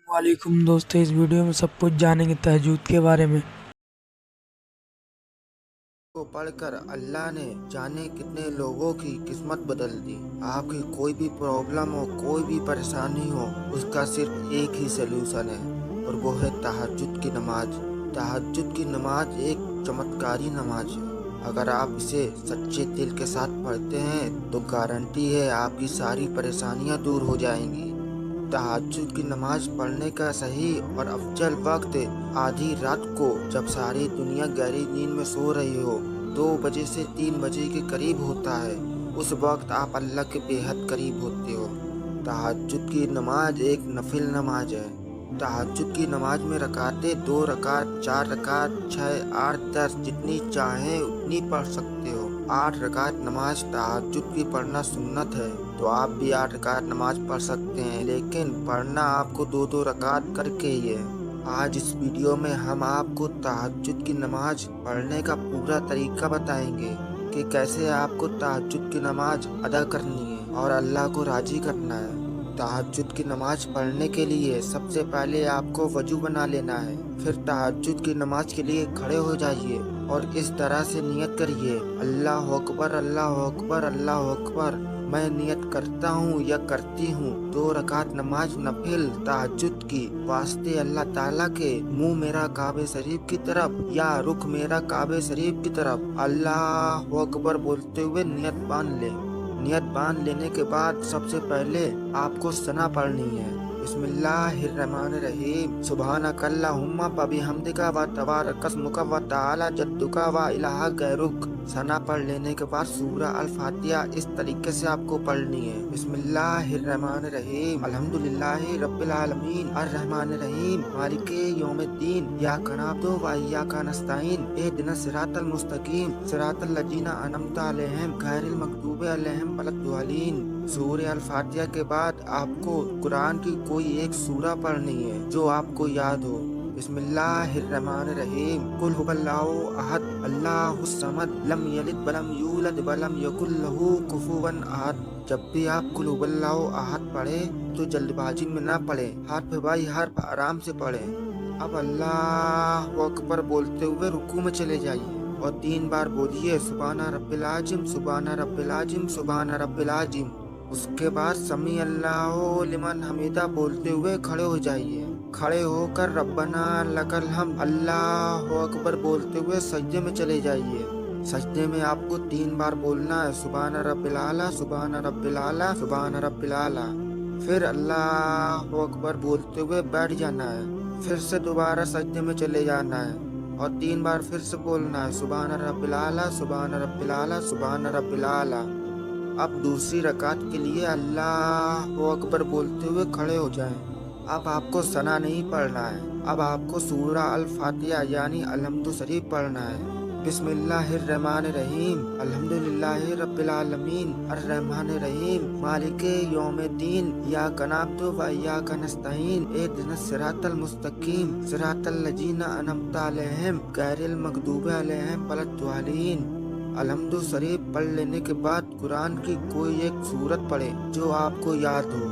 वालेकुम दोस्तों, इस वीडियो में सब कुछ जानेंगे तहज्जुद के बारे में। को पढ़कर अल्लाह ने जाने कितने लोगों की किस्मत बदल दी। आपकी कोई भी प्रॉब्लम हो, कोई भी परेशानी हो, उसका सिर्फ एक ही सलूशन है और वो है तहज्जुद की नमाज। तहज्जुद की नमाज एक चमत्कारी नमाज है। अगर आप इसे सच्चे दिल के साथ पढ़ते हैं तो गारंटी है आपकी सारी परेशानियां दूर हो जाएंगी। तहज्जुद की नमाज पढ़ने का सही और अफजल वक्त आधी रात को, जब सारी दुनिया गहरी नींद में सो रही हो, 2 बजे से 3 बजे के करीब होता है। उस वक्त आप अल्लाह के बेहद करीब होते हो। तहज्जुद की नमाज एक नफिल नमाज है। तहज्जुद की नमाज में रकातें 2 रकात, 4 रकात, 6, 8, 10 जितनी चाहें उतनी पढ़ सकते हो। 8 रकात नमाज तहज्जुद की पढ़ना सुन्नत है, तो आप भी 8 रकात नमाज पढ़ सकते हैं, लेकिन पढ़ना आपको 2-2 रकात करके ही है। आज इस वीडियो में हम आपको तहज्जुद की नमाज पढ़ने का पूरा तरीका बताएंगे कि कैसे आपको तहज्जुद की नमाज अदा करनी है और अल्लाह को राजी करना है। तहज्जुद की नमाज पढ़ने के लिए सबसे पहले आपको वजू बना लेना है। फिर तहज्जुद की नमाज के लिए खड़े हो जाइए और इस तरह से नियत करिए, अल्लाह अकबर, अल्लाह अकबर, अल्लाह अकबर। मैं नियत करता हूँ या करती हूँ 2 रकात नमाज नफिल तहज्जुद की वास्ते अल्लाह ताला के, मुंह मेरा काबे शरीफ की तरफ या रुख मेरा काबे शरीफ की तरफ। अल्लाह अकबर बोलते हुए नियत बांध ले। नियत बांध लेने के बाद सबसे पहले आपको सना पढ़नी है। बिस्मिल्लाहिर्रहमानिर्रहीम, सुब्हानकल्लाहुम्मा व बिहम्दिका व तबारकस्मुका व तआला जद्दुका व इलाहा गैरुक। सना पढ़ लेने के बाद सूरह अल फातिहा इस तरीके से आपको पढ़नी है। बिस्मिल्लाहिर्रहमानिर्रहीम, अल्हम्दुलिल्लाहि रब्बिल आलमीन, अर्रहमानिर्रहीम, मालिके यौमिद्दीन, इय्याका नअबुदु व इय्याका नस्तईन, इहदिनस सिरातल मुस्तकीम, सिरातल लजीना अनअमता अलैहिम, गैरिल मगदूबि अलैहिम वलद्दालीन। सूरह अल फातिहा के बाद आपको कुरान की कोई एक सूरा पढ़नी है जो आपको याद हो। बिस्मिल्लाहिर्रहमानिर्रहीम, कुल हुवल्लाहु अहद, अल्लाहुस समद, लम यलिद वलम यूलद वलम यकुल लहू कुफुवन अहद। जब भी आप कुल हुवल्लाहु अहद पढ़े तो जल्दबाजी में ना पढ़े, हर्फ बाई हर्फ आराम से पढ़े। अब अल्लाह अकबर बोलते हुए रुकू में चले जाइए और 3 बार बोलिए सुब्हाना रब्बिल आजिम, सुब्हाना रब्बिल आजिम, सुब्हाना रब्बिल आजिम। उसके बाद समी अल्लाहु लिमन हमीदा बोलते हुए खड़े हो जाइए। खड़े होकर रब्बना लकल हम, अल्लाह अकबर बोलते हुए सजदे में चले जाइए। सजदे में आपको 3 बार बोलना है सुभान रब्बिल आला, सुभान रब्बिल आला, सुभान रब्बिल आला। फिर अल्लाह अकबर बोलते हुए बैठ जाना है। फिर से दोबारा सजदे में चले जाना है और 3 बार फिर से बोलना है सुभान रब्बिल आला, सुभान रब्बिल आला, सुभान रब्बिल आला। अब दूसरी रकात के लिए अल्लाह अकबर बोलते हुए खड़े हो जाएं। अब आपको सना नहीं पढ़ना है, अब आपको सूरह अल फातिहा यानी अलहम्दु शरीफ पढ़ना है। बिस्मिल्लाहिर्रहमानिर्रहीम, अल्हम्दुलिल्लाहि रब्बिल आलमीन, अर्रहमानिर्रहीम, मालिके यौमिद्दीन, इय्याका नअबुदु व इय्याका नस्तईन, इहदिनस सिरातल मुस्तकीम, सिरातल लजीना अनअमता अलैहिम, गैरिल मगदूबि अलैहिम वलद्दालीन। अलहम्दु शरीफ पढ़ लेने के बाद कुरान की कोई एक सूरत पढ़े जो आपको याद हो।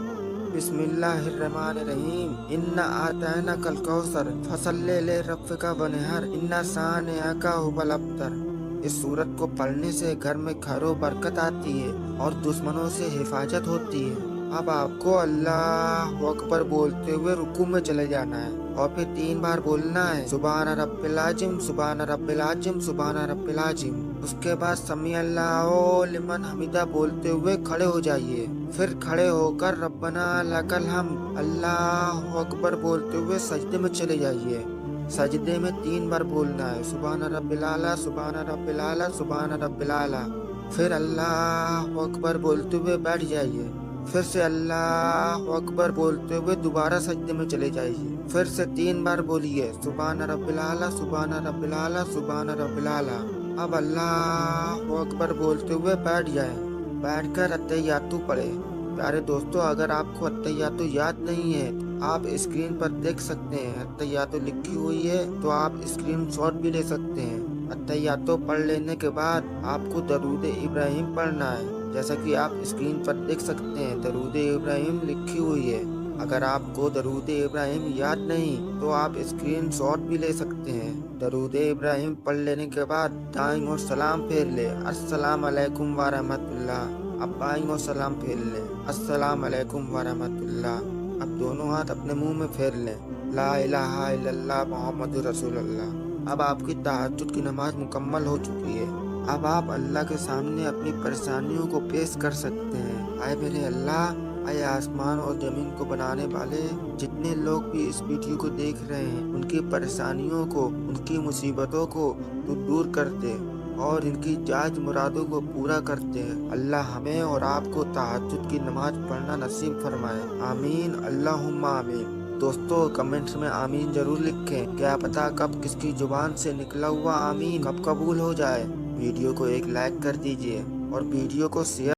बिस्मिल्लाहिर्रहमानिर्रहीम, इन्ना आतैना कल कौसर फसल्ले ले रब्बिका वनहर, इन्ना शानिअका हुवल अब्तर। इस सूरत को पढ़ने से घर में खैरो बरकत आती है और दुश्मनों से हिफाजत होती है। अब आपको अल्लाह अकबर बोलते हुए रुकू में चले जाना है और फिर 3 बार बोलना है सुभान रब्बिल आजिम, सुभान रब्बिल आजिम, सुभान रब्बिल आजिम। उसके बाद समी अल्लाहु लिमन हमीदा बोलते हुए खड़े हो जाइए। फिर खड़े होकर रब्बना लकल हम, अल्लाह अकबर बोलते हुए सजदे में चले जाइए। सजदे में 3 बार बोलना है सुभान रब्बिल आला, सुभान रब्बिल आला, सुभान रब्बिल आला। फिर अल्लाह अकबर बोलते हुए बैठ जाइए। फिर से अल्लाह अकबर बोलते हुए दोबारा सजदे में चले जाइए। फिर से 3 बार बोलिए सुभान रब्बिल आला, सुभान रब्बिल आला, सुभान रब्बिल आला। अब अल्लाह अकबर बोलते हुए बैठ जाए। बैठकर अत्तहियातु पढ़े। प्यारे दोस्तों, अगर आपको अत्तहियातु याद नहीं है आप स्क्रीन पर देख सकते हैं, अत्तहियातु लिखी हुई है तो आप स्क्रीनशॉट भी ले सकते हैं। अत्तहियातु पढ़ लेने के बाद आपको दरूद इब्राहिम पढ़ना है, जैसा कि आप स्क्रीन पर देख सकते हैं दरूद इब्राहिम लिखी हुई है। अगर आपको दरूद इब्राहिम याद नहीं तो आप स्क्रीन शॉट भी ले सकते हैं। दरूद इब्राहिम पढ़ लेने के बाद दाईं ओर सलाम फेर ले, अस्सलाम अलैकुम व रहमतुल्लाह। अब बाईं ओर सलाम फेर ले, अस्सलाम अलैकुम व रहमतुल्लाह। अब दोनों हाथ अपने मुंह में फेर लें, ला इलाहा इल्लल्लाह मुहम्मदुर रसूलुल्लाह। अब आपकी तहज्जुद की नमाज मुकम्मल हो चुकी है। अब आप अल्लाह के सामने अपनी परेशानियों को पेश कर सकते हैं। आए मेरे अल्लाह, आए आसमान और जमीन को बनाने वाले, जितने लोग भी इस वीडियो को देख रहे हैं उनकी परेशानियों को, उनकी मुसीबतों को तू दूर कर दे और इनकी जायज मुरादों को पूरा करते हैं। अल्लाह हमें और आपको तहज्जुद की नमाज पढ़ना नसीब फरमाए। आमीन अल्लाहुम्मा आमीन। दोस्तों कमेंट्स में आमीन जरूर लिखें। क्या पता कब किसकी जुबान से निकला हुआ आमीन कब कबूल हो जाए। वीडियो को एक लाइक कर दीजिए और वीडियो को शेयर